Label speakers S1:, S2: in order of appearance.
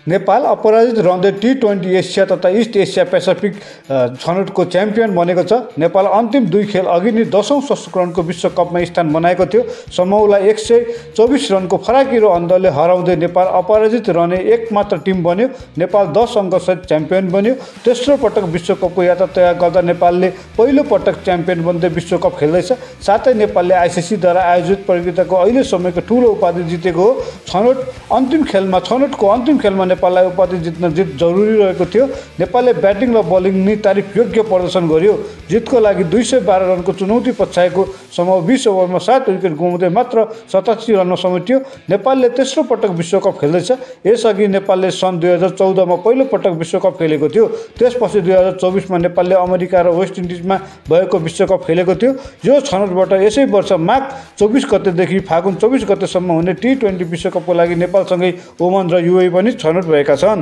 S1: नेपाल अपराजित रहँदै T20 Asia तथा इस्ट एसिया पेसिफिक छनौटको च्याम्पियन बनेको छ। नेपाल अन्तिम 2 खेल अघि नै 10औं संस्करणको विश्वकपमा स्थान बनाएको थियो। समूहलाई 124 रनको फराकिलो अन्तरले हराउँदै नेपाल अपराजित रहने एकमात्र टिम बन्यो। नेपाल 10 अङ्कसहित च्याम्पियन बन्यो। तेस्रो पटक विश्वकपको यात्रा तय गर्दा नेपालले पहिलो पटक च्याम्पियन बन्दै विश्वकप खेल्दैछ। साथै नेपालले आइसिसीद्वारा आयोजित प्रतियोगिताको अहिलेसम्मको ठूलो उपाधि जितेको हो। छनौटको अन्तिम खेलमा नेपाललाई उपाधि जित्न जरुरी रहेको थियो। नेपालले ब्याटिङ र बलिङ नै तारिफ योग्य प्रदर्शन गर्यो। जितको लागि 212 रनको चुनौती पछ्याएको समूह 20 ओभरमा 7 विकेट गुमाउँदै मात्र 87 रनमा समेटियो। नेपालले तेस्रो पटक विश्वकप खेल्दैछ। यसअघि नेपालले सन् 2014 मा पहिलो पटक विश्वकप खेलेको थियो। त्यसपछि 2024 मा नेपालले अमेरिका र वेस्ट इन्डिजमा भएको विश्वकप खेलेको थियो। यो छनौटबाट यसै वर्ष माघ 24 गतेदेखि फागुन 24 गतेसम्म हुने T20 विश्वकपको लागि नेपालसँगै ओमान र युएई पनि छनौट भएका छन्।